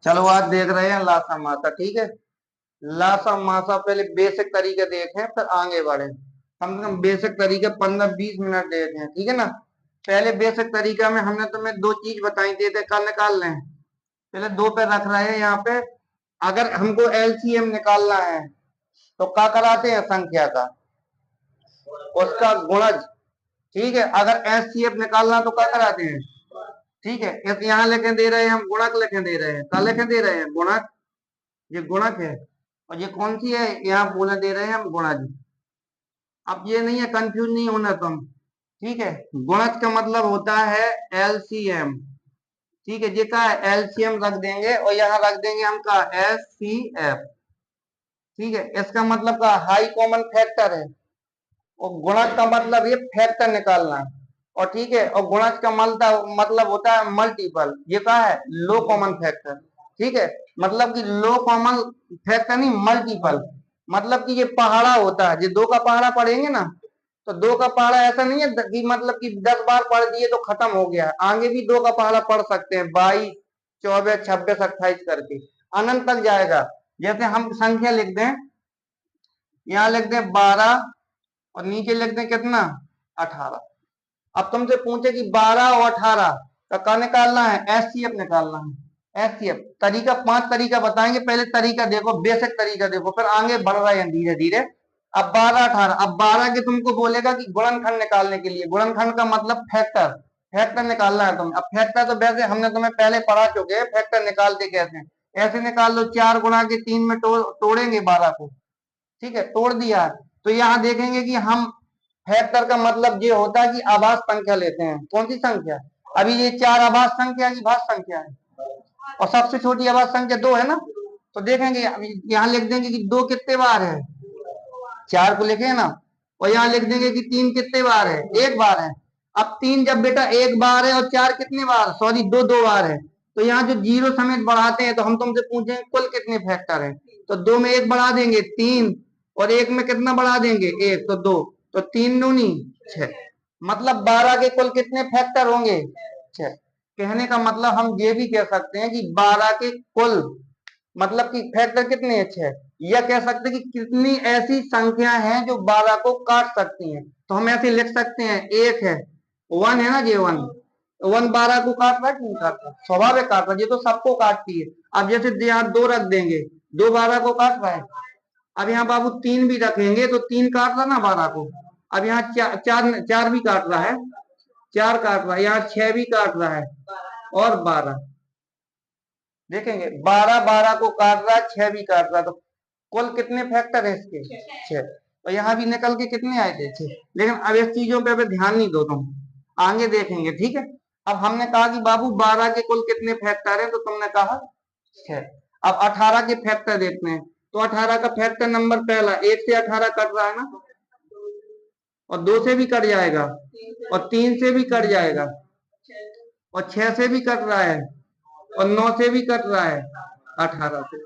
चलो आज देख रहे हैं लासा मासा, ठीक है। लासा मासा पहले बेसिक तरीके देखें फिर आगे बढ़े। कम से कम बेसिक तरीके 15-20 मिनट देखें, ठीक है ना। पहले बेसिक तरीका में हमने तुम्हें दो चीज बताई थी, कल निकाल लें। पहले दो पे रख रहे हैं यहाँ पे। अगर हमको एलसीएम निकालना है तो क्या कराते हैं, संख्या का उसका गुणज। ठीक है, अगर एचसीएफ निकालना तो क्या कराते हैं। ठीक है, यहाँ लेके दे रहे हैं हम, गुणक लेके दे रहे हैं, क्या लेके दे रहे हैं, गुणक। ये गुणक है और ये कौन सी है, यहाँ बोले दे रहे हैं हम गुणज। अब ये नहीं है, कंफ्यूज नहीं होना तुम। ठीक है, गुणज का मतलब होता है एलसीएम। ठीक है, ये का एलसीएम रख देंगे और यहाँ रख देंगे हम का एचसीएफ। ठीक है, इसका मतलब का हाई कॉमन फैक्टर है। और गुणक का मतलब ये फैक्टर निकालना। और ठीक है, और गुणज का मतलब होता है मल्टीपल। ये क्या है, लो कॉमन फैक्टर। ठीक है, मतलब कि लो कॉमन फैक्टर नहीं, मल्टीपल। मतलब कि ये पहाड़ा होता है, ये दो का पहाड़ा पढ़ेंगे ना, तो दो का पहाड़ा ऐसा नहीं है कि मतलब कि 10 बार पढ़ दिए तो खत्म हो गया। आगे भी दो का पहाड़ा पढ़ सकते हैं, 22, 24, 26, 28 करके अनंत तक जाएगा। जैसे हम संख्या लिख दें, यहाँ लिख दें 12 और नीचे लिख दें कितना, 18। अब तुमसे पूछे कि 12 और 18 का क्या निकालना है, एचसीएफ निकालना है। एचसीएफ तरीका, 5 तरीका बताएंगे। पहले तरीका देखो, बेसिक तरीका देखो, फिर आगे बढ़ रहे हैं धीरे धीरे। अब 12 18, अब 12 के तुमको बोलेगा कि गुणनखंड निकालने के लिए, गुणनखंड का मतलब फैक्टर, फैक्टर निकालना है तुम्हें। अब फैक्टर तो वैसे हमने तुम्हें पहले पढ़ा चुके हैं, फैक्टर निकालते कैसे। ऐसे निकाल लो, 4 गुणा के 3 में तोड़ेंगे 12 को। ठीक है, तोड़ दिया। तो यहाँ देखेंगे कि हम फैक्टर का मतलब ये होता है कि आभास संख्या लेते हैं। कौन सी संख्या, अभी ये 4 आभास संख्या की भाज्य संख्या है और सबसे छोटी आभास संख्या 2 है ना। तो देखेंगे यहाँ लिख देंगे कि 2 कितने बार है, 4 को लिखे ना। और यहाँ लिख देंगे कि 3 कितने बार है, 1 बार है। अब 3 जब बेटा 1 बार है और 4 कितने बार, सॉरी 2 2 बार है। तो यहाँ जो जीरो समेत बढ़ाते हैं, तो हम तुमसे पूछेंगे कुल कितने फैक्टर है। तो 2 में 1 बढ़ा देंगे 3, और 1 में कितना बढ़ा देंगे 1, तो 2। तो 3 दूनी 6, मतलब 12 के कुल कितने फैक्टर होंगे, 6। कहने का मतलब हम ये भी कह सकते हैं कि 12 के कुल मतलब कि फैक्टर कितने हैं, 6। या कह सकते हैं कि कितनी ऐसी संख्या हैं जो 12 को काट सकती हैं। तो हम ऐसे लिख सकते हैं, एक है 1 है ना, ये 1, 1 12 को काट रहा है कि नहीं काट रहा, स्वाभाविक काट रहा है, ये तो सबको काटती है। अब जैसे यहाँ 2 रख देंगे, 2 12 को काट रहा है। अब यहाँ बाबू 3 भी रखेंगे तो 3 काट रहा ना 12 को। अब यहाँ 4 भी काट रहा है, 4 काट रहा है, यहाँ 6 भी काट रहा है और 12। देखेंगे 12 12 को काट रहा है, 6 भी काट रहा है, तो कुल कितने फैक्टर है इसके, 6। और यहाँ भी निकल के कितने आए थे, 6। लेकिन अब इस चीजों पे ध्यान नहीं दो तुम, आगे देखेंगे, ठीक है। अब हमने कहा कि बाबू 12 के कुल कितने फैक्टर है, तो तुमने कहा 6। अब 18 के फैक्टर देखते हैं। तो 18 का फैक्टर नंबर पहला, 1 से 18 कट रहा है ना, और 2 से भी कट जाएगा, और 3 से भी कट जाएगा, और 6 से भी कट रहा है, और 9 से भी कट रहा है, 18 से।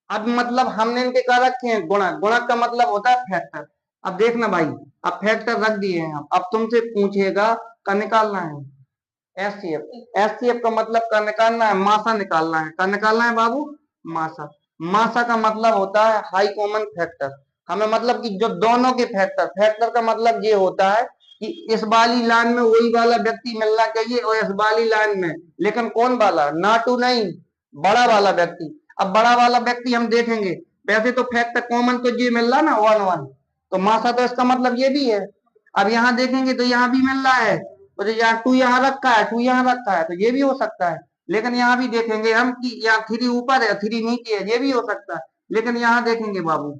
अब मतलब हमने इनके क्या रखे हैं, गुणक। गुणक का मतलब होता है फैक्टर। अब देखना भाई, अब फैक्टर रख दिए हैं हम। अब तुमसे पूछेगा का निकालना है एचसीएफ। एचसीएफ का मतलब का निकालना है, मासा निकालना है। का निकालना है बाबू, मासा। मासा का मतलब होता है हाई कॉमन फैक्टर। हमें मतलब कि जो दोनों के फैक्टर, फैक्टर का मतलब ये होता है कि इस वाली लाइन में वही वाला व्यक्ति मिलना चाहिए और इस वाली लाइन में, लेकिन कौन वाला, नाटू नहीं, बड़ा वाला व्यक्ति। अब बड़ा वाला व्यक्ति हम देखेंगे, वैसे तो फैक्टर कॉमन तो ये मिल रहा ना 1 1, तो मासा तो इसका मतलब ये भी है। अब यहाँ देखेंगे तो यहाँ भी मिल रहा है, तो यहाँ 2 यहाँ रखा है, 2 यहाँ रखा है, तो ये भी हो सकता है। लेकिन यहाँ भी देखेंगे हम कि यहाँ 3 ऊपर है 3 नीचे है, ये भी हो सकता है। लेकिन यहाँ देखेंगे बाबू,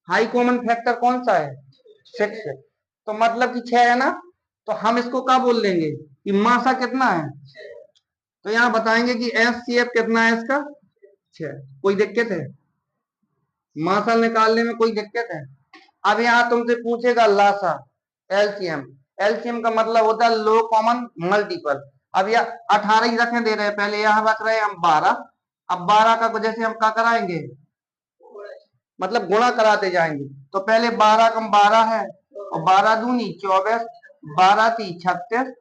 हाई कॉमन फैक्टर कौन सा है, 6 है। तो मतलब कि 6 है ना, तो हम इसको क्या बोल देंगे कि मासा कितना है। तो यहाँ बताएंगे कि एचसीएफ कितना है इसका, 6। कोई दिक्कत है, मासा निकालने में कोई दिक्कत है। अब यहाँ तुमसे पूछेगा लासा, एलसीएम। एलसीएम का मतलब होता है लो कॉमन मल्टीपल। अब यह 18 ही रखने दे रहे हैं, पहले यहाँ रख रहे हैं हम 12। अब 12 का जैसे हम क्या कराएंगे, मतलब गुणा कराते जाएंगे। तो पहले 12 कम 12 है, और 12 दूनी 24, 12 ती 36,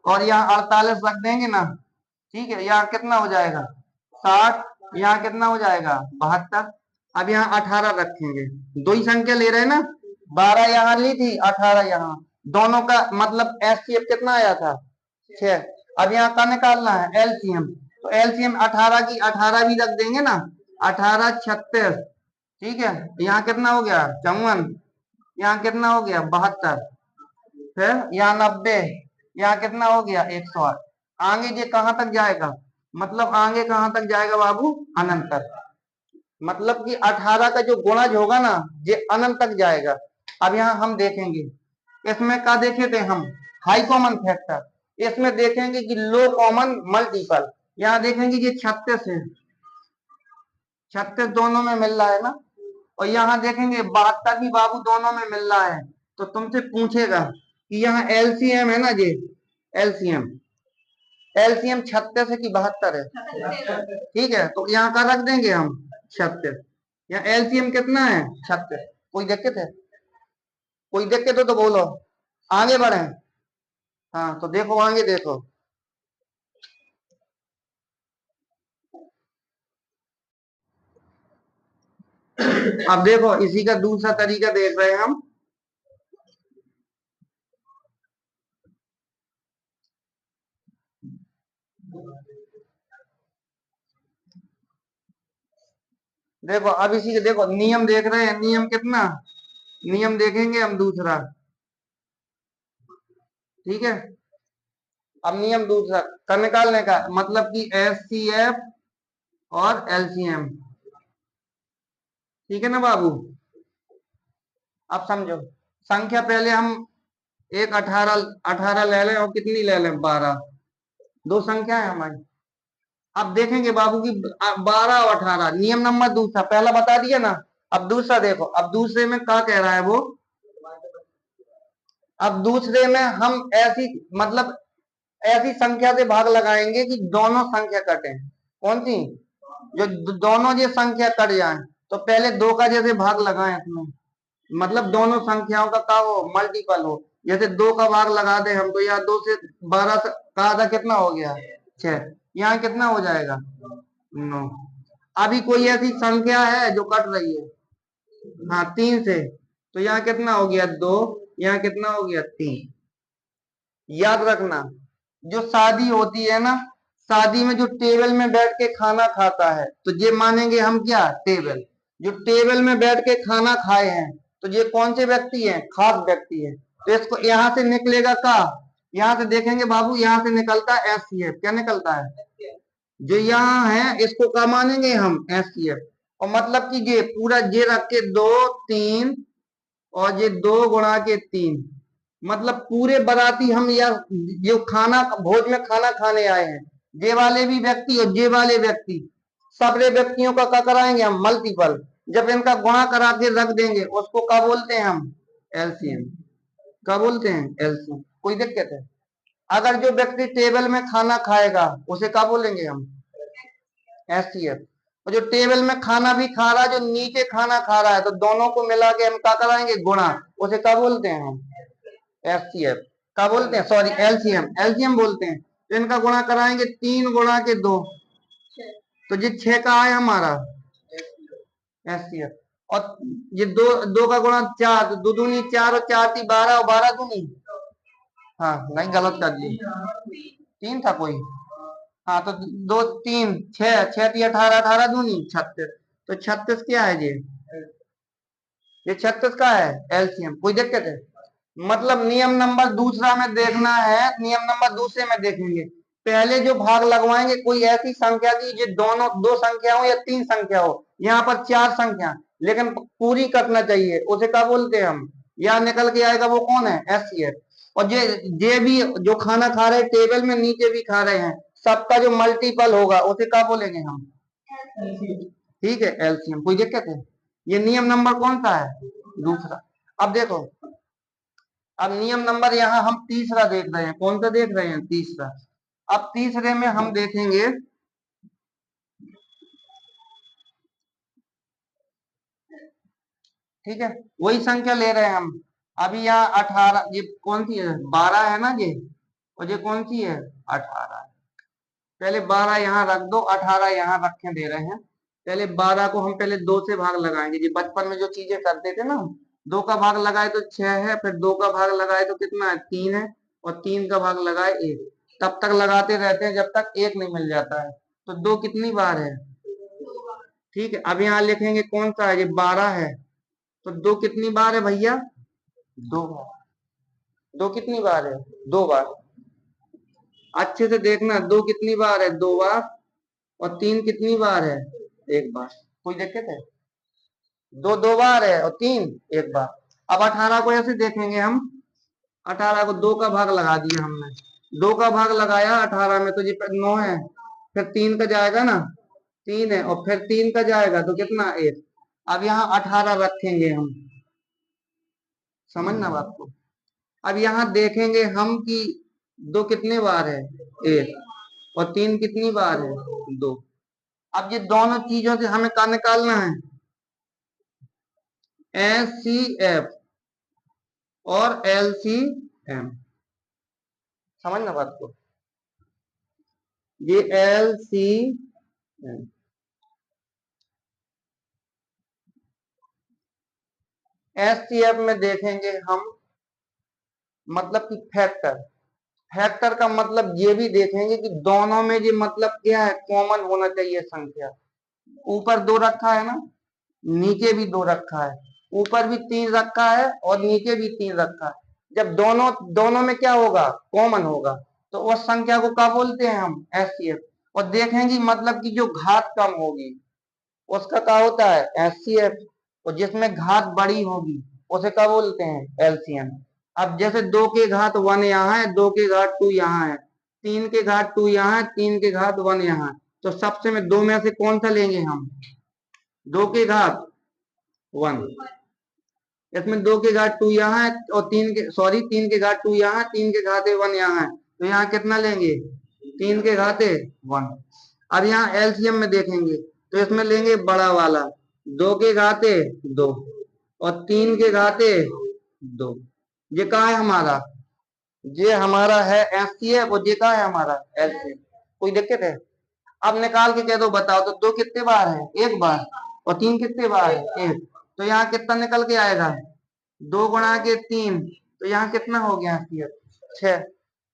और यहाँ 48 रख देंगे ना। ठीक है, यहाँ कितना हो जाएगा 60, यहाँ कितना हो जाएगा 72। अब यहाँ 18 रखेंगे, दो ही संख्या ले रहे हैं ना, 12 यहाँ ली थी, 18 यहाँ, दोनों का मतलब एचसीएफ कितना आया था 6। अब यहाँ का निकालना है एलसीएम, तो एलसीएम 18 की 18 भी रख देंगे ना, 18 36, ठीक है, यहाँ कितना हो गया 54, यहाँ कितना हो गया 72, फिर यहाँ 90, यहाँ कितना हो गया 108। आगे ये कहाँ तक जाएगा, मतलब आगे कहाँ तक जाएगा बाबू, अनंत तक। मतलब कि 18 का जो गुणज होगा ना, ये अनंत तक जाएगा। अब यहाँ हम देखेंगे, इसमें क्या देखे थे हम, हाई कॉमन फैक्टर। इसमें देखेंगे कि लो कॉमन मल्टीपल। यहाँ देखेंगे ये 36 है, 36 दोनों में मिल रहा है ना, और यहाँ देखेंगे 72 भी बाबू दोनों में मिल रहा है। तो तुमसे पूछेगा कि यहाँ एलसीएम है ना, ये एलसीएम, एलसीएम 36 है कि 72 है, ठीक है, तो यहाँ का रख देंगे हम 36। यहाँ एलसीएम कितना है 36। कोई दिक्कत है, कोई दिक्कत हो तो बोलो, आगे बढ़े। हाँ तो देखो आगे देखो, अब देखो इसी का दूसरा तरीका देख रहे हैं हम। देखो अब इसी के देखो नियम देख रहे हैं, नियम कितना, नियम देखेंगे हम दूसरा, ठीक है। अब नियम दूसरा का निकालने का मतलब कि एचसीएफ और एलसीएम, ठीक है ना बाबू। अब समझो, संख्या पहले हम एक 18 18 ले लें और कितनी ले लें 12, दो संख्या है हमारी। अब देखेंगे बाबू की 12 और 18, नियम नंबर दूसरा, पहला बता दिया ना। अब दूसरा देखो, अब दूसरे में क्या कह रहा है वो, अब दूसरे में हम ऐसी मतलब ऐसी संख्या से भाग लगाएंगे कि दोनों संख्या कटे। कौन सी, जो दोनों ये संख्या कट जाए, तो पहले दो का जैसे भाग लगाएं इसमें, मतलब दोनों संख्याओं का हो मल्टीपल हो। जैसे दो का भाग लगा दे हम, तो यहाँ 2 से 12 का आधा कितना हो गया 6, यहाँ कितना हो जाएगा 9। अभी कोई ऐसी संख्या है जो कट रही है, हाँ 3 से, तो यहाँ कितना हो गया 2, यहाँ कितना हो गया 3। याद रखना, जो शादी होती है ना, शादी में जो टेबल में बैठ के खाना खाता है, तो ये मानेंगे हम क्या टेबल, जो टेबल में बैठ के खाना खाए हैं, तो ये कौन से व्यक्ति हैं, खास व्यक्ति है। तो इसको यहाँ से निकलेगा का, यहाँ से देखेंगे बाबू, यहाँ से निकलता है एचसीएफ, क्या निकलता है, जो यहाँ है इसको क्या मानेंगे हम एचसीएफ। और मतलब कि ये पूरा ये रख के 2 3, और ये 2 गुणा के 3, मतलब पूरे बाराती हम या जो खाना भोज में खाना खाने आए हैं, ये वाले भी व्यक्ति और ये वाले व्यक्ति, सबरे व्यक्तियों का क्या कराएंगे हम मल्टीपल। जब इनका गुणा करा के रख देंगे, उसको क्या बोलते हैं हम एलसीएम, क्या बोलते हैं एलसीएम। कोई दिक्कत है, अगर जो व्यक्ति टेबल में खाना खाएगा उसे क्या बोलेंगे हम एचसीएफ। और जो टेबल में खाना भी खा रहा है, जो नीचे खाना खा रहा है, तो दोनों को मिला के हम क्या कराएंगे गुणा, उसे क्या बोलते हैं हम एचसीएफ, क्या बोलते हैं, सॉरी एलसीएम, एलसीएम बोलते हैं। तो इनका गुणा कराएंगे 3 गुणा के 2, तो ये 6 का है हमारा एचसीएफ। और ये दो दो का गुणा 4, तो दो दूनी 4 और 4 थी 12, और 12 दूनी, हाँ नहीं गलत कर दी, 3 था कोई, हाँ तो 2 3 6, 6 थी 18, 18 दूनी 36, तो 36 क्या है ये 36 का है एलसीएम। कोई दिक्कत है, मतलब नियम नंबर दूसरा में देखना है, नियम नंबर दूसरे में देखेंगे, पहले जो भाग लगवाएंगे कोई ऐसी संख्या की जो दोनों दो संख्या हो या 3 संख्या हो, यहाँ पर 4 संख्या लेकिन पूरी करना चाहिए, उसे क्या बोलते हैं हम, यहाँ निकल के आएगा वो कौन है एचसीएफ। और ये भी जो खाना खा रहे टेबल में नीचे भी खा रहे हैं, सबका जो मल्टीपल होगा उसे क्या बोलेंगे हम, ठीक है एलसीएम। कोई दिक्कत है, ये नियम नंबर कौन सा है दूसरा। अब देखो, अब नियम नंबर यहाँ हम तीसरा देख रहे हैं, कौन सा देख रहे हैं तीसरा। अब तीसरे में हम देखेंगे, ठीक है, वही संख्या ले रहे हैं हम। अभी यहाँ 18, ये कौन सी है 12 है ना ये, और ये कौन सी है 18। पहले 12 यहाँ रख दो, 18 यहाँ रखे दे रहे हैं। पहले 12 को हम पहले 2 से भाग लगाएंगे जी, बचपन में जो चीजें करते थे ना, 2 का भाग लगाए तो 6 है, फिर 2 का भाग लगाए तो कितना है, 3 है, और 3 का भाग लगाए 1। तब तक लगाते रहते हैं जब तक 1 नहीं मिल जाता है। तो 2 कितनी बार है, ठीक है। अब यहाँ लिखेंगे कौन सा है, ये 12 है, तो 2 कितनी बार है भैया, 2 बार। 2 कितनी बार है, 2 बार। अच्छे से देखना, 2 कितनी बार है, 2 बार, और 3 कितनी बार है, 1 बार। कोई दिक्कत है, 2 2 बार है और 3 1 बार। अब 18 को ऐसे देखेंगे हम, 18 को 2 का भाग लगा दिया हमने, 2 का भाग लगाया 18 में तो ये 9 है, फिर 3 का जाएगा ना, 3 है, और फिर 3 का जाएगा तो कितना, 1। अब यहाँ 18 रखेंगे हम, समझना बात को। अब यहाँ देखेंगे हम कि 2 कितने बार है, 1, और 3 कितनी बार है, 2। अब ये दोनों चीजों से हमें क्या निकालना है, HCF और LCM, समझना बात को। ये LCM, HCF में देखेंगे हम, मतलब कि फैक्टर। फैक्टर का मतलब ये भी देखेंगे कि दोनों में ये मतलब क्या है, कॉमन होना चाहिए संख्या। ऊपर 2 रखा है ना, नीचे भी 2 रखा है, ऊपर भी 3 रखा है और नीचे भी 3 रखा है। जब दोनों दोनों में क्या होगा, कॉमन होगा, तो उस संख्या को क्या बोलते हैं हम, HCF। और देखेंगे मतलब कि जो घात कम होगी उसका क्या होता है, HCF, और जिसमें घात बड़ी होगी उसे क्या बोलते हैं, LCM। अब जैसे 2 के घात 1 यहाँ है, 2 के घात 2 यहाँ है, 3 के घात 2 यहाँ है, 3 के घात 1 यहाँ है, तो सबसे में 2 में से कौन सा लेंगे हम, 2 के घात 1। इसमें 2 के घात 2 यहाँ है और 3 के घात 2 यहाँ है, 3 के घाते 1 यहाँ है, तो यहाँ कितना लेंगे, 3 के घाते 1। अब यहाँ एलसीएम में देखेंगे तो इसमें लेंगे बड़ा वाला, 2 के घाते 2 और 3 के घाते 2। ये कहा है हमारा, ये हमारा है एचसीएफ, और ये कहा है हमारा एलसीएम। कोई दिक्कत है, अब निकाल के कह दो, बताओ तो 2 कितने बार है, 1 बार, और 3 कितने बार है, 1। तो यहाँ कितना निकल के आएगा, 2 गुणा के 3, तो यहाँ कितना हो गया, 6।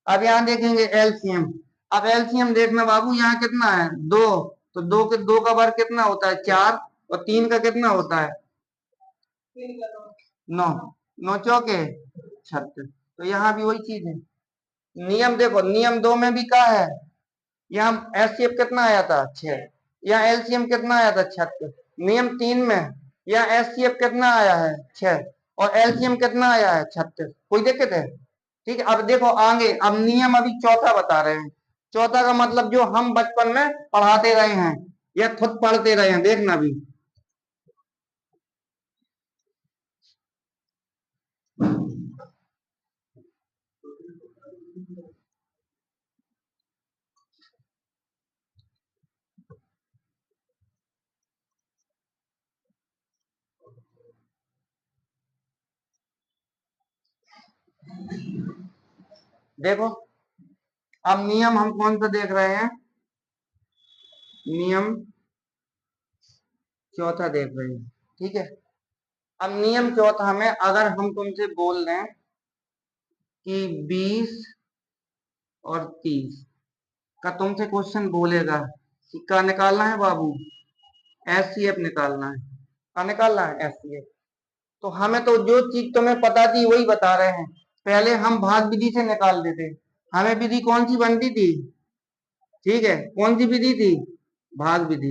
अब यहाँ देखेंगे एलसीएम। अब एलसीएम देखना बाबू, यहाँ कितना है, 2, तो 2 का वर्ग कितना होता है, 4, और 3 का कितना होता है, 9, 9 चौके 36। तो यहाँ भी वही चीज है, नियम देखो, नियम 2 में भी क्या है, यहाँ एचसीएफ कितना आया था, 6, यहाँ एलसीएम कितना आया था, 36। नियम 3 में यहाँ एचसीएफ कितना आया है, 6, और एलसीएम कितना आया है, 36। कोई दिक्कत है, ठीक है। अब देखो आगे, अब नियम अभी चौथा बता रहे हैं। चौथा का मतलब जो हम बचपन में पढ़ाते रहे हैं या खुद पढ़ते रहे हैं, देखना भी। देखो अब नियम हम कौन सा देख रहे हैं, नियम चौथा देख रहे हैं, ठीक है। अब नियम चौथा में अगर हम तुमसे बोल रहे हैं कि 20 और 30 का तुमसे क्वेश्चन बोलेगा कि क्या निकालना है बाबू, एचसीएफ निकालना है, क्या निकालना है, एचसीएफ। तो हमें तो जो चीज तुम्हें पता थी वही बता रहे हैं। पहले हम भाग विधि से निकाल देते, हमें विधि कौन सी बनती थी, ठीक है, कौन सी विधि थी, भाग विधि,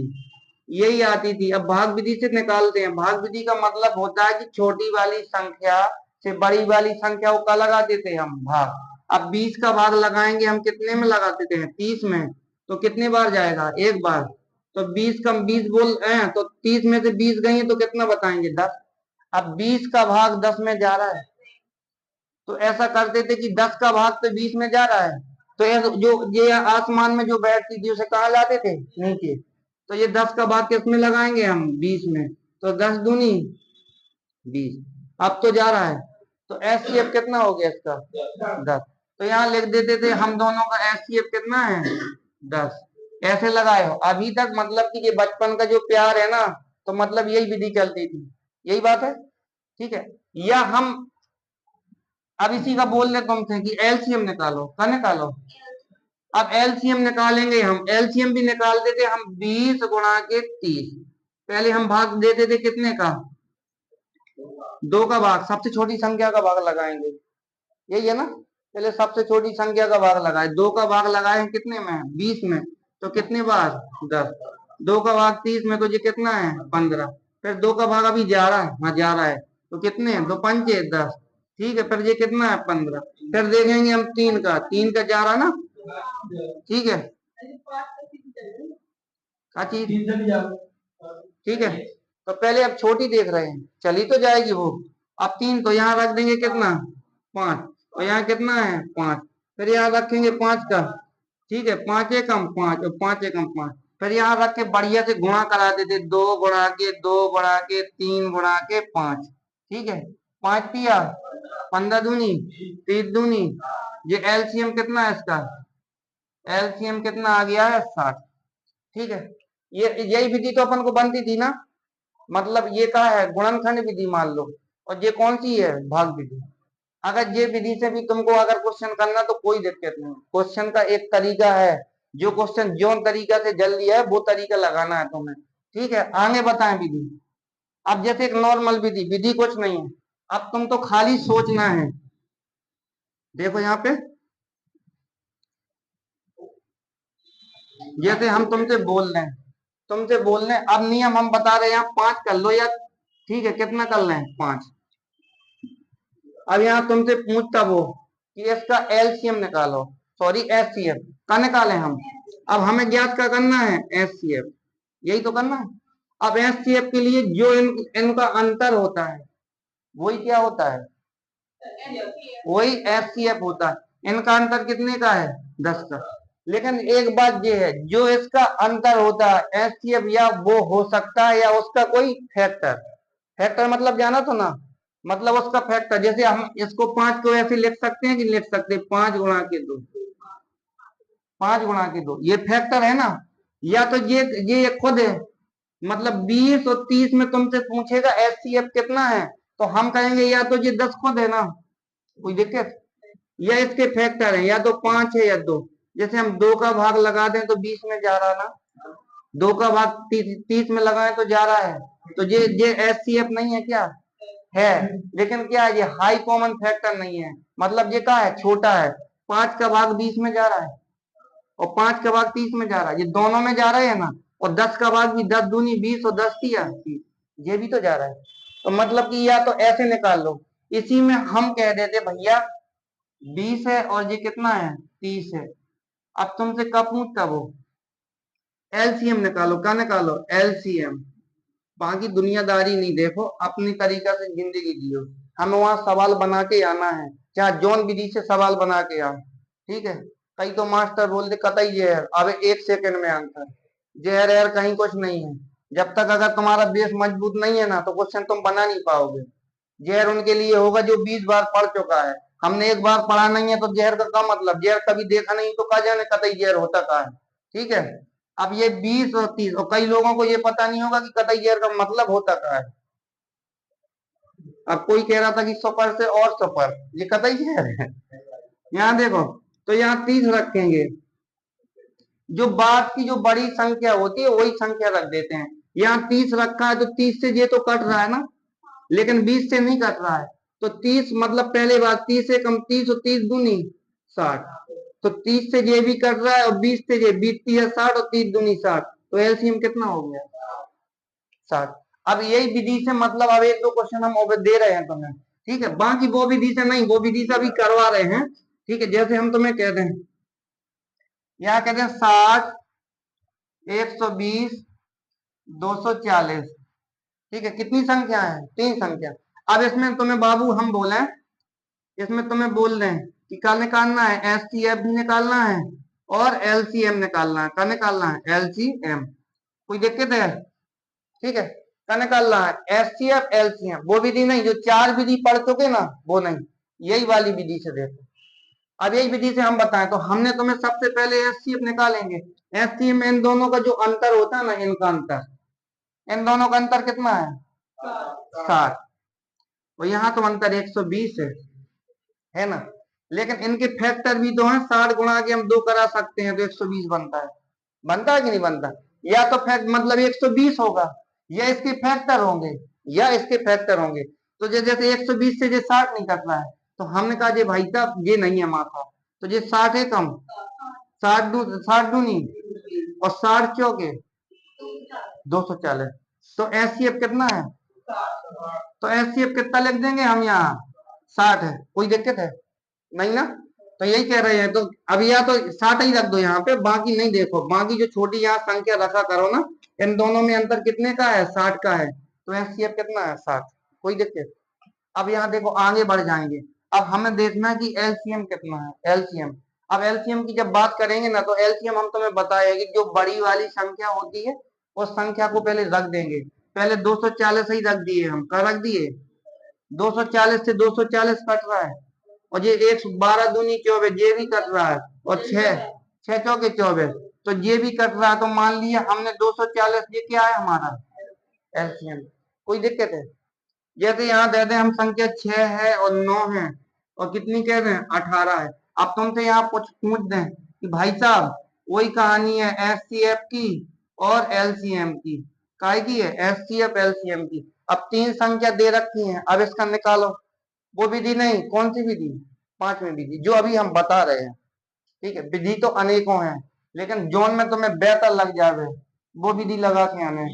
यही आती थी। अब भाग विधि से निकालते हैं। भाग विधि का मतलब होता है कि छोटी वाली संख्या से बड़ी वाली संख्या को क्या लगाते थे हम, भाग। अब 20 का भाग लगाएंगे हम, कितने में लगाते थे, 30 में, तो कितने बार जाएगा, 1 बार। तो 20 का 20 बोल रहे हैं तो 30 में से 20 गई है तो कितना बताएंगे, 10। अब 20 का भाग 10 में जा रहा है, तो ऐसा करते थे कि 10 का भाग तो 20 में जा रहा है, तो जो ये आसमान में जो बैठती थी उसे कहाँ लाते थे, नीचे। तो ये 10 का भाग किस में लगाएंगे हम, 20 में, तो 10 दूनी 20। अब तो जा रहा है, तो एचसीएफ कितना हो गया इसका, 10। तो यहाँ लिख देते थे हम दोनों का एचसीएफ कितना है, 10 ऐसे लगाए हो अभी तक, मतलब कि ये बचपन का जो प्यार है ना, तो मतलब यही विधि चलती थी, यही बात है। ठीक है, या हम अब इसी का बोल रहे तुमसे कि एलसीएम निकालो, क्या निकालो। अब एलसीएम निकालेंगे, हम एलसीएम भी निकाल देते हम 20 गुणा के 30। पहले हम भाग देते थे कितने का, 2 का भाग, सबसे छोटी संख्या का भाग लगाएंगे, यही है ना। पहले सबसे छोटी संख्या का भाग लगाए, 2 का भाग लगाए हैं कितने में, 20 में, तो कितने बार, 10। 2 का भाग 30 में, तो ये कितना है, 15। फिर 2 का भाग अभी जा रहा है, हाँ जा रहा है, तो कितने, 2 पंचे 10। ठीक है, फिर ये कितना है, 15। फिर देखेंगे हम 3 का जा रहा ना, ठीक है, क्या चीज, ठीक है। तो पहले अब छोटी देख रहे हैं, चली तो जाएगी वो। अब 3 तो यहाँ रख देंगे कितना, 5, और यहाँ कितना है, 5। फिर यहाँ रखेंगे 5 का, ठीक है, 5 एकम 5 और 5 एकम 5। फिर यहाँ रख के बढ़िया से गुणा करा देते, 2 गुणा के 2 गुणा के 3 गुणा के 5। ठीक है, 5 तिया 15 दूनी 30 दूनी, ये एलसीएम कितना है इसका, एलसीएम कितना आ गया है, 60। ठीक है, ये यही विधि तो अपन को बनती थी ना, मतलब ये क्या है, गुणनखंड विधि मान लो, और ये कौन सी है, भाग विधि। अगर ये विधि से भी तुमको अगर क्वेश्चन करना तो कोई दिक्कत नहीं, क्वेश्चन का एक तरीका है, जो क्वेश्चन जो तरीका से जल दिया है वो तरीका लगाना है तुम्हें। ठीक है, आगे बताएं विधि। अब जैसे एक नॉर्मल विधि, विधि कुछ नहीं है, अब तुम तो खाली सोचना है। देखो यहाँ पे, जैसे हम तुमसे बोल रहे हैं, अब नियम हम बता रहे हैं, यहाँ 5 कर लो या, ठीक है, कितना कर रहे हैं, 5। अब यहाँ तुमसे पूछता वो कि इसका एलसीएम निकालो, सॉरी एचसीएफ का निकालें हम। अब हमें ज्ञात क्या करना है, एचसीएफ, यही तो करना है। अब एचसीएफ के लिए जो इनका अंतर होता है, वही क्या होता है, वही एचसीएफ होता है। इनका अंतर कितने का है, 10 का। लेकिन एक बात ये है, जो इसका अंतर होता है एचसीएफ, या वो हो सकता है या उसका कोई फैक्टर, फैक्टर मतलब जाना तो ना, मतलब उसका फैक्टर, जैसे हम इसको 5 को ऐसे लिख सकते हैं कि लिख सकते हैं 5 गुणा के 2, 5 गुणा के 2, ये फैक्टर है ना। या तो ये खुद है, मतलब 20 और 30 में तुमसे पूछेगा एचसीएफ कितना है, तो हम कहेंगे या तो ये 10 खुद है ना, कोई दिक्कत, या इसके फैक्टर है, या तो 5 है या 2। जैसे हम 2 का भाग लगा दें तो 20 में जा रहा ना, 2 का भाग 30 में लगाए तो जा रहा है, तो ये एचसीएफ नहीं है क्या, है। लेकिन क्या है, ये हाई कॉमन फैक्टर नहीं है, मतलब ये क्या है, छोटा है। 5 का भाग 20 में जा रहा है, और 5 का भाग 30 में जा रहा है, ये दोनों में जा रहे हैं ना। और 10 का भाग भी 10 दूनी 20 और 10 तिया 30, ये भी तो जा रहा है। तो मतलब कि या तो ऐसे निकाल लो, इसी में हम कह देते भैया 20 है और ये कितना है, 30 है। अब तुमसे कब पूछता वो, एलसीएम निकालो, क्या निकालो, एलसीएम। बाकी दुनियादारी नहीं, देखो अपनी तरीका से जिंदगी जियो, हमें वहां सवाल बना के आना है, चाहे जौन विधि से सवाल बना के आओ। ठीक है, कई तो मास्टर बोल दे कतई जहर, अब 1 सेकंड में आंसर, जहर यार कहीं कुछ नहीं है। जब तक अगर तुम्हारा बेस मजबूत नहीं है ना, तो क्वेश्चन तुम बना नहीं पाओगे। जहर उनके लिए होगा जो 20 बार पढ़ चुका है, हमने एक बार पढ़ा नहीं है, तो जहर का क्या मतलब, जहर कभी देखा नहीं तो कहा जाने कतई जहर होता कहा है। ठीक है, अब ये 20 और 30, और कई लोगों को ये पता नहीं होगा कि कतई जहर का मतलब होता क्या है। अब कोई कह रहा था कि सुपर से और सुपर, ये कतई जहर है। यहाँ देखो, तो यहाँ 30 रखेंगे, जो बाद की जो बड़ी संख्या होती है वही संख्या रख देते हैं। यहाँ 30 रखा है, तो 30 से ये तो कट रहा है ना, लेकिन 20 से नहीं कट रहा है। तो 30 मतलब पहले बात, 30 से कम 30 और 30 दूनी 60, तो 30 से ये भी कट रहा है और 20 से ये 20 30 60 और 30 दूनी 60, तो एलसीएम कितना हो गया, 60। अब यही विधि से, मतलब अब 1 2 क्वेश्चन हम दे रहे हैं तुम्हें। ठीक है, बाकी वो विधि से नहीं, वो विधि से अभी करवा रहे हैं। ठीक है, जैसे हम तुम्हें कह दें, यहाँ कहते हैं 60 120 240। ठीक है, कितनी संख्या है, 3 संख्या। अब इसमें तुम्हें बाबू हम बोले, इसमें तुम्हें बोल रहे हैं कि क्या निकालना है, एचसीएफ भी निकालना है और एलसीएम निकालना है। क्या निकालना है, एलसीएम, कोई दिक्कत है, ठीक है। क्या निकालना है, एचसीएफ एलसीएम, वो विधि नहीं जो 4 विधि पढ़ चुके ना, वो नहीं, यही वाली विधि से देखो। अब यही विधि से हम बताएं तो हमने तुम्हें सबसे पहले एचसीएफ निकालेंगे। एचसीएफ में इन दोनों का जो अंतर होता है ना, इनका अंतर, इन दोनों का अंतर कितना है? 60। और यहाँ तो अंतर 120 है ना। लेकिन इनके फैक्टर भी तो है, 60 गुणा के हम 2 करा सकते हैं तो 120 बनता है कि नहीं बनता? या तो फैक्ट मतलब 120 होगा, या इसके फैक्टर होंगे, या इसके फैक्टर होंगे। तो जैसे 120 से 60 नहीं कट रहा है, तो हमने कहा जे भाई साहब ये नहीं है माथा, तो ये 60 है कम, 60 दूनी और 60 चौके 240। तो एचसीएफ कितना है? तो एचसीएफ कितना लिख देंगे हम यहाँ? 60 है। कोई दिक्कत है? नहीं ना। तो यही कह रहे हैं, तो अब या तो 60 ही रख दो यहाँ पे, बाकी नहीं देखो, बाकी जो छोटी यहाँ संख्या रखा करो ना। इन दोनों में अंतर कितने का है? 60 का है। तो एचसीएफ कितना है? 60। कोई दिक्कत? अब यहाँ देखो आगे बढ़ जाएंगे। अब हमें देखना है कि एलसीएम कितना है। एलसीएम, अब एलसीएम की जब बात करेंगे ना, तो एलसीएम हम तुम्हें बताएंगे जो बड़ी वाली संख्या होती है उस संख्या को पहले रख देंगे। पहले 240 ही रख दिए हम, क्या रख दिए? 240 से 240 कट रहा है, और ये 112 दूनी 24, ये भी कट रहा है, और 6 चौके 24, तो ये भी कट रहा है। तो मान लिया हमने 240, ये क्या है हमारा? एलसीएम। कोई दिक्कत है? जैसे यहाँ दे दें हम संख्या 6 है और 9 है, और कितनी कह रहे हैं? 18 है। अब तुमसे यहाँ कुछ पूछ दें कि भाई साहब वही कहानी है एचसीएफ की और एलसीएम की, काय की है? एचसीएफ एलसीएम की। अब 3 संख्या दे रखी है, अब इसका निकालो। वो विधि नहीं, कौन सी विधि? 5वीं विधि जो अभी हम बता रहे हैं। ठीक है, विधि तो अनेकों हैं, लेकिन जोन में तुम्हें बेहतर लग जावे वो विधि लगा के आने।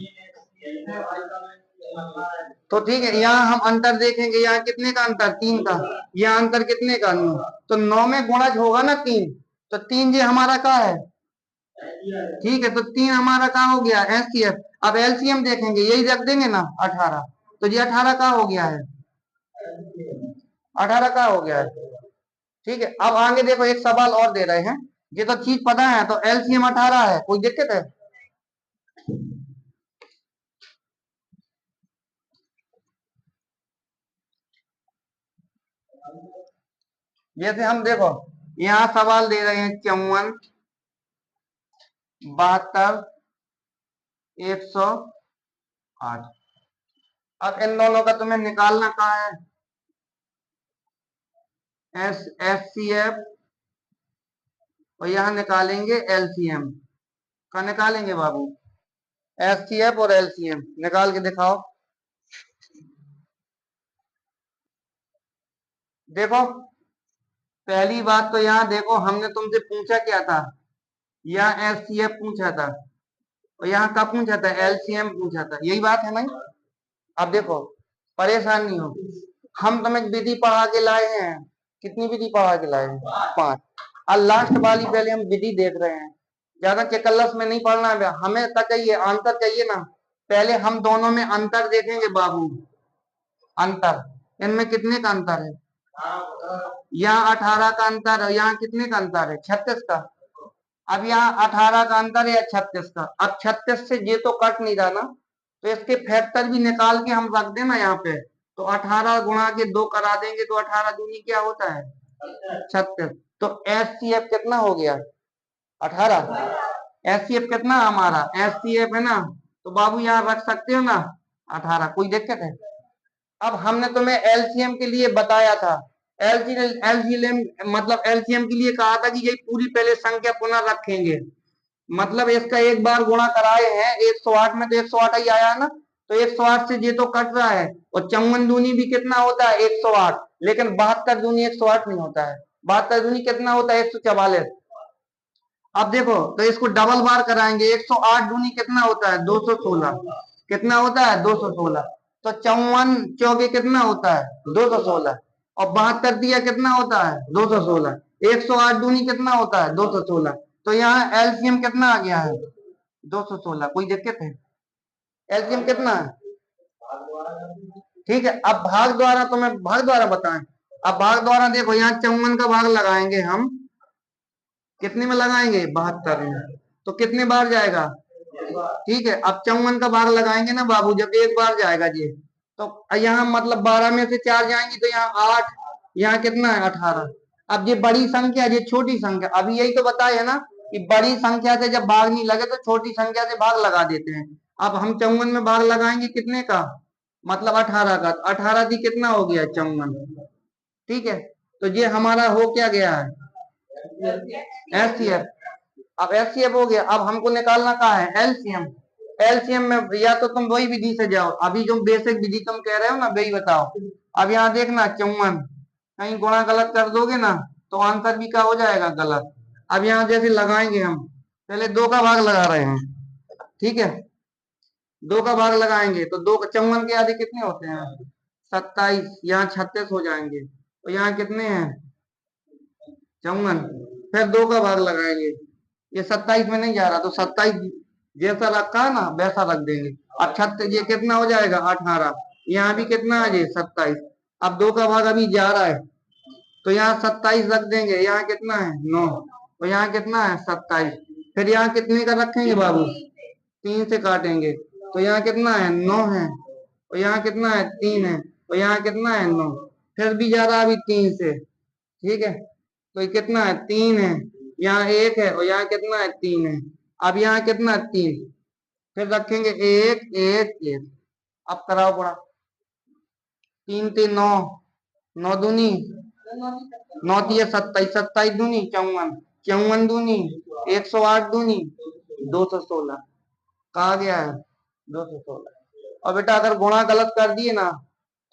तो ठीक है, यहाँ हम अंतर देखेंगे, यहाँ कितने का अंतर? 3 का। यहाँ अंतर कितने का? 9। तो 9 में गुणज होगा ना 3, तो 3 ये हमारा का है? ठीक है, तो 3 हमारा का हो गया? एचसीएफ। अब एलसीएम देखेंगे, यही रख देंगे ना 18, तो ये 18 का हो गया है? 18 का हो गया है। ठीक है, अब आगे देखो एक सवाल और दे रहे हैं, ये तो चीज पता है, तो एलसीएम 18 है, कोई दिक्कत है? जैसे हम देखो यहाँ सवाल दे रहे हैं 54, 72, 108। अब इन दोनों का तुम्हें निकालना कहाँ है? एचसीएफ, और यहाँ निकालेंगे एलसीएम। का निकालेंगे बाबू? एचसीएफ और एलसीएम निकाल के दिखाओ। देखो पहली बात तो यहाँ देखो, हमने तुमसे पूछा क्या था? यहाँ एचसीएफ पूछा था, और यहाँ का पूछा था? एलसीएम पूछा था। यही बात है नहीं? अब देखो परेशान नहीं हो, हम तुम्हें विधि पढ़ा के लाए हैं। कितनी विधि पढ़ा के लाए हैं? 5। और लास्ट वाली पहले हम विधि देख रहे हैं, ज्यादा चकल्लस में नहीं पढ़ना है हमें, तक चाहिए अंतर चाहिए ना। पहले हम दोनों में अंतर देखेंगे बाबू। अंतर, इनमें कितने का अंतर है? यहाँ 18 का अंतर है, यहाँ कितने का अंतर है? 36 का। अब यहाँ 18 का अंतर है या 36 का? अब 36 से ये तो कट नहीं रहा ना, तो इसके फैक्टर भी निकाल के हम रख देना यहाँ पे। तो 18 गुणा के 2 करा देंगे, तो 18 दूनी क्या होता है? 36। तो एचसीएफ कितना हो गया? 18। एचसीएफ कितना हमारा? एचसीएफ है ना, तो बाबू यहाँ रख सकते हो ना 18, कोई दिक्कत है? अब हमने तुम्हें एलसीएम के लिए बताया था, एलसीएम मतलब एलसीएम के लिए कहा था कि ये पूरी पहले संख्या पुनः रखेंगे, मतलब इसका एक बार गुणा कराए हैं 108 में, तो 108 ही आया ना। तो 108 से ये तो कट रहा है, और 54 दूनी भी कितना होता है? 108। लेकिन 72 दूनी 108 नहीं होता है, 72 दूनी कितना होता है? 144। अब देखो तो इसको डबल बार कराएंगे, 108 दूनी कितना होता है? 216। कितना होता है? 216। तो 54 चौके कितना होता है? 216। और 72 दिया कितना होता है? 216। 108 दूनी कितना होता है? 216। तो यहाँ एलसीएम कितना आ गया है? 216। कोई दिक्कत है? एलसीएम कितना है? ठीक है, अब भाग द्वारा, तो मैं भाग द्वारा बताएं। अब भाग द्वारा देखो, यहाँ 54 का भाग लगाएंगे हम, कितने में लगाएंगे? 72 में। तो कितने बार जाएगा? ठीक है, अब 54 का भाग लगाएंगे ना बाबू, जब एक बार जाएगा ये, तो यहाँ मतलब 12 में से 4 जाएंगी, तो यहाँ 8, यहाँ कितना है? 18। अब ये बड़ी संख्या, ये छोटी संख्या, अभी यही तो बताया है ना कि बड़ी संख्या से जब भाग नहीं लगे तो छोटी संख्या से भाग लगा देते हैं। अब हम 54 में भाग लगाएंगे कितने का, मतलब 18 का, 18 दी कितना हो गया 54। ठीक है, तो ये हमारा हो क्या गया है, एचसीएफ। अब एचसीएफ हो गया, अब हमको निकालना कहा है एलसीएम। एलसीएम में या तो तुम वही विधि से जाओ, अभी जो बेसिक विधि तुम कह रहे हो ना वही बताओ। अब यहाँ देखना 54, कहीं गुणा गलत कर दोगे ना तो आंसर भी क्या हो जाएगा, गलत। अब यहाँ जैसे लगाएंगे हम, पहले 2 का भाग लगा रहे हैं, ठीक है, 2 का भाग लगाएंगे तो 2 54 के आधे कितने होते हैं, 27, यहाँ 36 हो जाएंगे, तो यहाँ कितने हैं 54। फिर 2 का भाग लगाएंगे, ये 27 में नहीं जा रहा तो 27 जैसा रखा है ना वैसा रख देंगे। अब 36 ये कितना हो जाएगा 18, यहाँ भी कितना है ये 27। अब 2 का भाग अभी जा रहा है तो यहाँ 27 रख देंगे, यहाँ कितना है 9, तो यहाँ कितना है 27। फिर यहाँ कितने का रखेंगे बाबू, 3 से काटेंगे तो यहाँ कितना है 9 है, और यहाँ कितना है 3 है, और यहाँ कितना है 9, फिर भी जा रहा है अभी 3 से, ठीक है, तो ये कितना है 3 है, यहाँ 1 है और यहाँ कितना है 3 है। अब यहाँ कितना है 3, फिर रखेंगे 1 1 1। अब कराओ पड़ा, 3 3 9, 9 दूनी 9 3 27, 27 दूनी 54, 54 दूनी 108 दूनी 216, कहा गया है 216। और बेटा अगर गुणा गलत कर दिए ना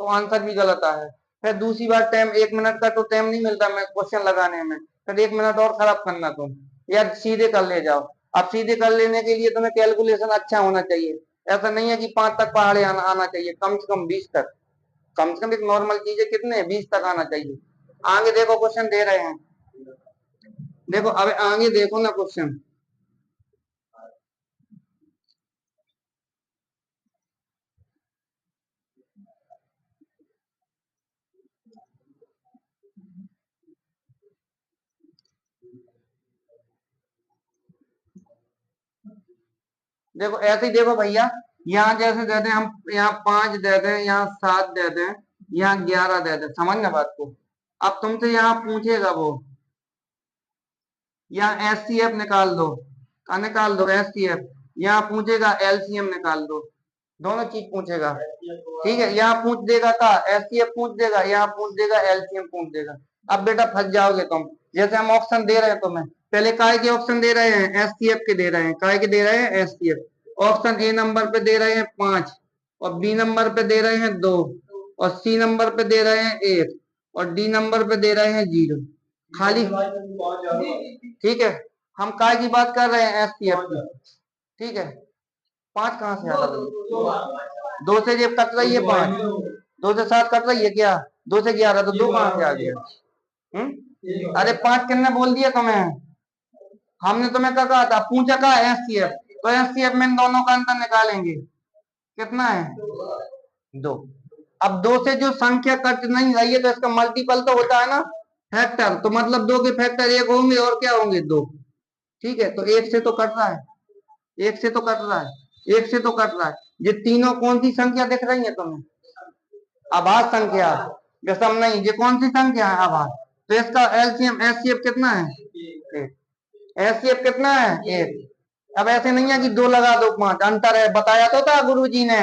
तो आंसर भी गलत आया। फिर दूसरी बार टाइम, 1 मिनट का तो टाइम नहीं मिलता मैं क्वेश्चन लगाने में, फिर 1 मिनट और खराब करना तुम, या सीधे कर ले जाओ। अब सीधे कर लेने के लिए तुम्हें कैलकुलेशन अच्छा होना चाहिए, ऐसा नहीं है कि 5 तक पहाड़े आना चाहिए, कम से कम 20 तक, कम से कम एक नॉर्मल चीज है कितने 20 तक आना चाहिए। आगे देखो क्वेश्चन दे रहे हैं, देखो अब आगे देखो ना क्वेश्चन, देखो ऐसे ही देखो भैया, यहाँ जैसे दे दें हम, यहाँ 5 दे दें, यहाँ 7 दे दें, यहाँ 11 दे दें, समझ ना बात को। अब तुमसे यहाँ पूछेगा वो, यहाँ एस सी एफ निकाल दो, का निकाल दो एस सी एफ, यहाँ पूछेगा एलसीएम निकाल दो, दोनों चीज पूछेगा, ठीक है, यहाँ पूछ देगा का एस सी एफ पूछ देगा, यहाँ पूछ देगा एलसीएम पूछ देगा। अब बेटा फंस जाओगे तुम, जैसे हम ऑप्शन दे रहे हैं तुम्हें, पहले काय के ऑप्शन दे रहे हैं एस सी एफ के दे रहे हैं, काय के दे रहे हैं S C F. Option A number पे दे रहे हैं 5, और बी नंबर पे दे रहे हैं 2, और सी नंबर पे दे रहे हैं 1, और डी नंबर पे दे रहे हैं 0, खाली, ठीक है। हम काय की बात कर रहे हैं एस सी एफ की, ठीक है। 5 कहाँ से आ रहा है, 2 से ये कट रही है 5, 2 से 7 कट रही है क्या, 2 से 11, तो 2 कहाँ से आ गया, अरे 5 किसने बोल दिया तुम्हें, हमने तुम्हें क्या कहा था, पूछा कहा एस सी एफ, तो एस सी एफ में इन दोनों का अंतर निकालेंगे, कितना है 2। अब 2 से जो संख्या कट नहीं रही है तो इसका मल्टीपल तो होता है ना, फैक्टर, तो मतलब 2 के फैक्टर 1 होंगे और क्या होंगे 2, ठीक है, तो 1 से तो कट रहा है, 1 से तो कट रहा है, 1 से तो कट रहा है। ये तीनों कौन सी संख्या दिख रही है तुम्हें, आभास संख्या, विषम नहीं, ये कौन सी संख्या है आभास, तो इसका एलसीएम एचसीएफ कितना है, एचसीएफ कितना है 1। अब ऐसे नहीं है कि 2 लगा दो 5, अंतर है, बताया तो था गुरुजी ने,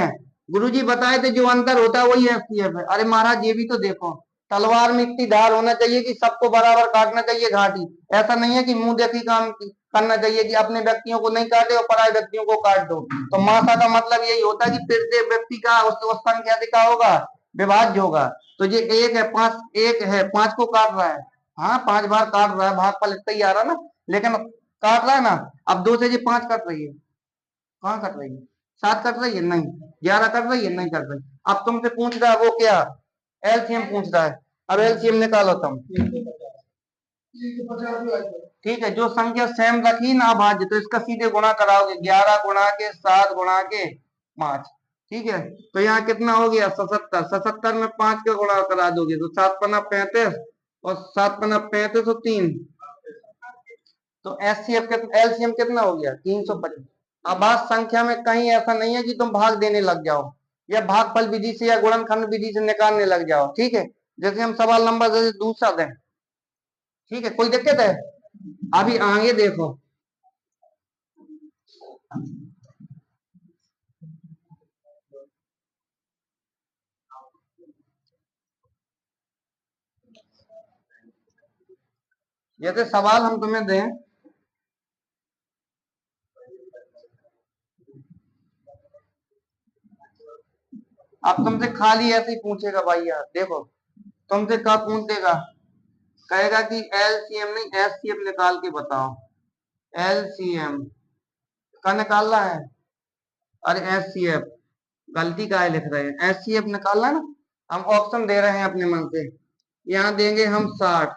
गुरुजी बताए थे जो अंतर होता है वही एचसीएफ है। अरे महाराज ये भी तो देखो, तलवार में इतनी धार होना चाहिए कि सबको बराबर काटना चाहिए घाटी, ऐसा नहीं है कि मुंह देखी काम करना चाहिए कि अपने व्यक्तियों को नहीं काटे और पराये व्यक्तियों को काट दो। तो मासा का मतलब यही होता है कि फिर से व्यक्ति का उस संख्या से क्या होगा, विभाज्य होगा। तो ये 1 है 5, 1 है 5 को काट रहा है, हाँ 5 बार काट रहा है, भागफल इतना ही आ रहा ना, लेकिन काट रहा है ना। अब 2 से ये 5 कट रही है, कहाँ कट रही है, 7 कट रही है नहीं, 11 कट रही है नहीं कट रही। अब तुमसे पूछ रहा है वो क्या, एलसीएम पूछ रहा है, अब एलसीएम निकालो तुम, ठीक है, जो संख्या सेम रखी ना भाज्य तो इसका सीधे गुणा कराओगे, 11 गुणा के 7 गुणा के 5, ठीक है, तो यहाँ कितना हो गया 77, 77 में 5 का गुणा करा दोगे तो 7 पन्ना 35, और 7 पन्ना 35 और 3, तो एचसीएफ एलसीएम कितना हो गया 325। आभास संख्या में कहीं ऐसा नहीं है कि तुम भाग देने लग जाओ या भागफल विधि से या गुणनखंड विधि से निकालने लग जाओ, ठीक है। जैसे हम सवाल नंबर जैसे दूसरा दें, ठीक है, कोई दिक्कत है? अभी आगे देखो, जैसे सवाल हम तुम्हें दें, अब तुमसे खाली ऐसे ही पूछेगा भाई यार, देखो तुमसे क्या पूछ देगा, कहेगा कि एलसीएम नहीं एचसीएफ निकाल के बताओ। एलसीएम का निकालना है, अरे एचसीएफ गलती का है लिख रहे हैं, एचसीएफ निकालना है ना। हम ऑप्शन दे रहे हैं अपने मन से, यहाँ देंगे हम 60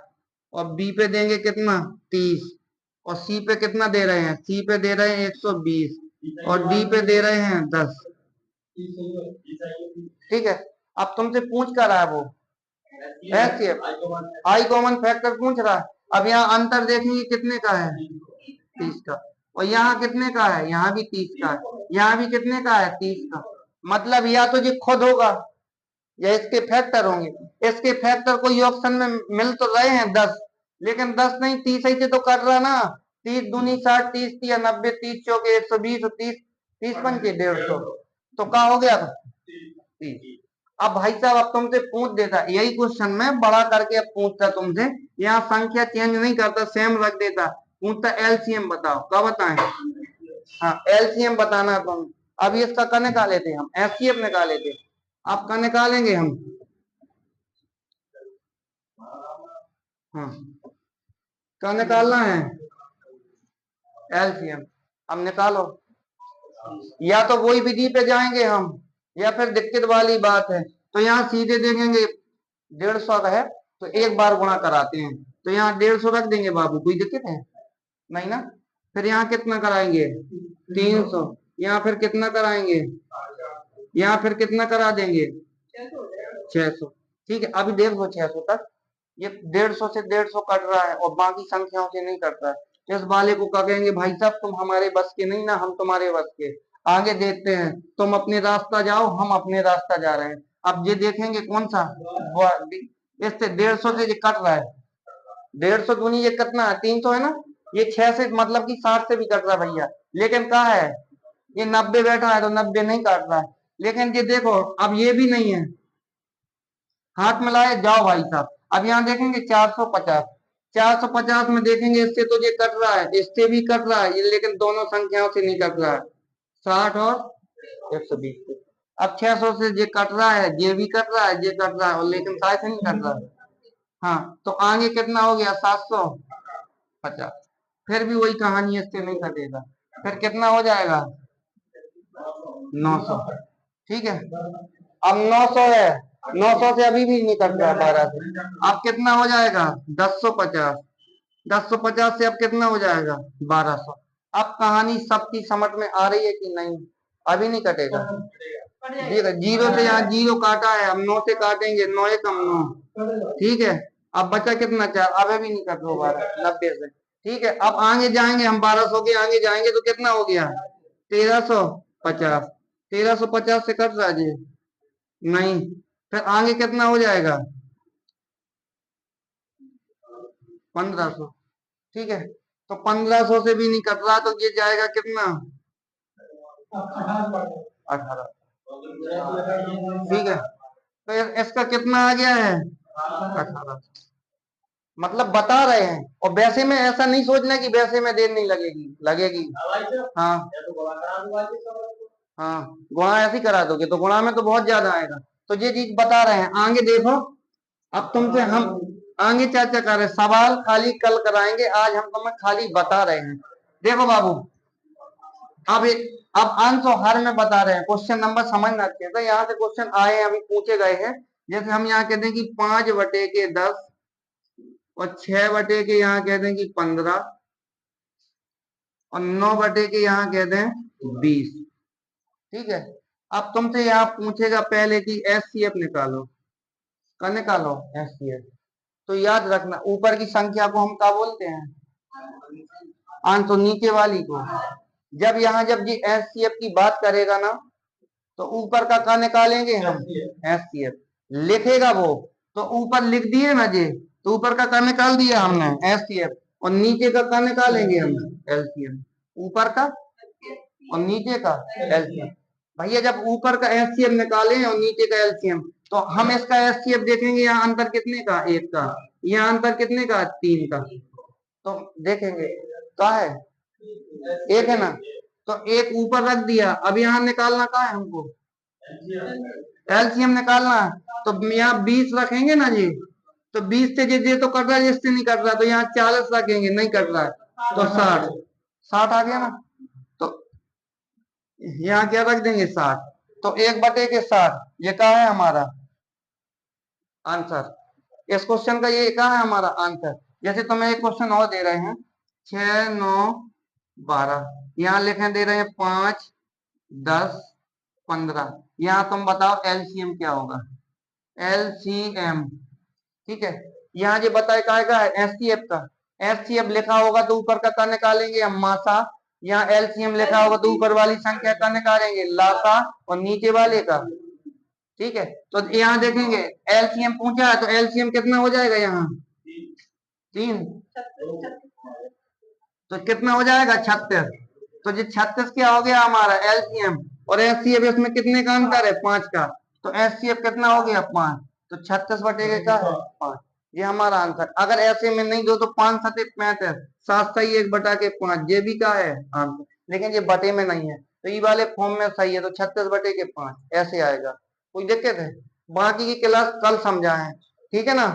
और बी पे देंगे कितना 30 और सी पे कितना दे रहे हैं, सी पे दे रहे हैं 120 और डी पे दे रहे हैं 10। ठीक है, अब तुमसे पूछ कर रहा है वो एचसीएफ, आई कॉमन फैक्टर पूछ रहा है। अब यहाँ अंतर देखेंगे कितने का है, 30 का, और यहाँ कितने का है, यहाँ भी 30 का है, यहाँ भी कितने का है 30 का। मतलब या तो ये खुद होगा या इसके फैक्टर होंगे। इसके फैक्टर कोई ऑप्शन में मिल तो रहे हैं 10, लेकिन 10 नहीं 30 ही से तो कर रहा ना। 30 दूनी 60, 30 तिया 90, 30 चौके 120 और 30 30 पंचे 150, तो क्या हो गया 30। अब भाई साहब अब तुमसे पूछ देता यही क्वेश्चन में बड़ा करके, अब पूछता तुमसे, यहाँ संख्या चेंज नहीं करता, सेम रख देता, पूछता एलसीएम बताओ, क्या बताएं? हाँ एलसीएम बताना है तुम। अभी इसका का निकाले थे हम, एचसीएफ निकाले थे, आपका निकालेंगे हम। हाँ क्या निकालना है, एलसीएम। हम निकालो, या तो वही विधि पे जाएंगे हम, या फिर दिक्कत वाली बात है तो यहाँ सीधे देखेंगे 150 का है तो एक बार गुणा कराते हैं, तो यहाँ 150 रख देंगे बाबू, कोई दिक्कत है नहीं ना। फिर यहाँ कितना कराएंगे 300, यहाँ फिर कितना कराएंगे, यहाँ फिर कितना करा देंगे 600। ठीक है, अभी 150 600 तक, ये 150 से 150 कट रहा है और बाकी संख्याओं से नहीं कट रहा है। इस वाले को क्या कहेंगे, भाई साहब तुम हमारे बस के नहीं ना, हम तुम्हारे बस के। आगे देखते हैं, तुम अपने रास्ता जाओ हम अपने रास्ता जा रहे हैं। अब ये देखेंगे कौन सा, इससे 150 से ये कट रहा है, 150 दूनी ये कितना है 300 है ना, ये 6 से मतलब कि 60 से भी कट रहा है भैया, लेकिन कहा है ये 90 बैठा है तो 90 नहीं काट रहा है। लेकिन ये देखो अब ये भी नहीं है, हाथ मिलाए जाओ भाई साहब। अब यहाँ देखेंगे 450, 450 में देखेंगे इससे तो ये कट रहा है, इससे भी कट रहा है ये, लेकिन दोनों संख्याओं से नहीं कट रहा है, 60 और 120 से। अब 600 से ये कट रहा है, ये भी कट रहा है, ये कट रहा है, और लेकिन 60 से नहीं कट रहा है। हाँ तो आगे कितना हो गया 750, फिर भी वही कहानी, इससे नहीं कटेगा, फिर कितना हो जाएगा 900। ठीक है, अब 900 है, 900 से अभी भी नहीं कट रहा 12 से, अब कितना हो जाएगा 1050, 1050 से अब कितना हो जाएगा 1200। अब कहानी सबकी समझ में आ रही है कि नहीं, अभी नहीं कटेगा। जीरो से यहाँ जीरो काटा है, हम 9 से काटेंगे, 9 एक कम 9। ठीक है, अब बचा कितना 4, अब भी नहीं कट रहा 90 से। ठीक है, अब आगे जाएंगे हम 1200 के आगे जाएंगे तो कितना हो गया 1350, 1350 से कट रहा जी नहीं, फिर आगे कितना हो जाएगा 1500। ठीक है, तो 1500 से भी नहीं कट रहा तो ये जाएगा कितना 18। ठीक है, तो इसका कितना आ गया है 18। मतलब बता रहे हैं, और वैसे में ऐसा नहीं सोचना कि वैसे में देर नहीं लगेगी, लगेगी। हाँ हाँ, गुणा ऐसे ही करा दोगे तो गुणा में तो बहुत ज्यादा आएगा, तो ये चीज बता रहे हैं। आगे देखो, अब तुमसे हम आगे चर्चा कर रहे हैं, सवाल खाली कल कराएंगे, आज हम तुम्हें खाली बता रहे हैं। देखो बाबू, अब अब आंसर हर में बता रहे हैं, क्वेश्चन नंबर समझना अच्छे से, यहाँ से क्वेश्चन आए हैं अभी पूछे गए हैं। जैसे हम यहाँ कहते हैं कि 5/10 और 6 के यहाँ कहते हैं कि 15 और 9 के यहाँ कहते हैं 20। ठीक है, अब तुमसे यहाँ पूछेगा पहले कि एचसीएफ निकालो, का निकालो एचसीएफ, तो याद रखना ऊपर की संख्या को हम क्या बोलते हैं आंसर, नीचे वाली को। जब यहाँ जब ये एचसीएफ की बात करेगा ना तो ऊपर का निकालेंगे हम एचसीएफ, लिखेगा वो तो ऊपर लिख दिए ना जी, तो ऊपर का क्या निकाल दिया हमने एचसीएफ, और नीचे का क्या निकालेंगे हम एलसीएम, ऊपर का और नीचे का एलसीएम। भैया जब ऊपर का एचसीएफ निकालें और नीचे का एलसीएम, तो हम इसका एचसीएफ देखेंगे यहाँ अंतर कितने का, एक का, यहाँ अंतर कितने का, तीन का, तो देखेंगे क्या है, एक है ना, तो एक ऊपर रख दिया। अब यहाँ निकालना क्या है हमको, एलसीएम निकालना है। तो यहाँ 20 रखेंगे ना जी, तो 20 से ये तो कर रहा है, इससे नहीं कर रहा, तो यहाँ 40 रखेंगे, नहीं कर रहा है, तो 60, 60 आ गया ना। तो यहाँ क्या रख देंगे, 60, तो 1/60, ये क्या है हमारा आंसर। इस क्वेश्चन का ये क्या है हमारा आंसर। जैसे तुम्हें एक क्वेश्चन और दे रहे हैं, 6 9 12, यहाँ लिखे दे रहे हैं 5 10 15, यहाँ तुम बताओ एलसीएम क्या होगा, एलसीएम, ठीक है। यहाँ जो बताए का है एचसीएफ का, एचसीएफ लिखा होगा तो ऊपर का निकालेंगे हम मासा, यहाँ एलसीएम लिखा होगा तो ऊपर वाली संख्या का निकालेंगे लासा, और नीचे वाले का, ठीक है। तो यहाँ देखेंगे एलसीएम पूछा है, तो एलसीएम कितना हो जाएगा यहाँ, 3, तो कितना हो जाएगा 36, तो ये 36 क्या हो गया हमारा एलसीएम, और एचसीएफ इसमें कितने का अंतर है, 5 का, तो एचसीएफ कितना हो गया 5, तो 36 का है 5, ये हमारा आंसर। अगर ऐसे में नहीं दो तो 5 7 35, 7 सही 1/5, ये भी क्या है आंसर, लेकिन ये बटे में नहीं है, तो ये वाले फॉर्म में सही है, तो 36/5 ऐसे आएगा। कोई दिक्कत है, बाकी की क्लास कल समझाएं, ठीक है ना।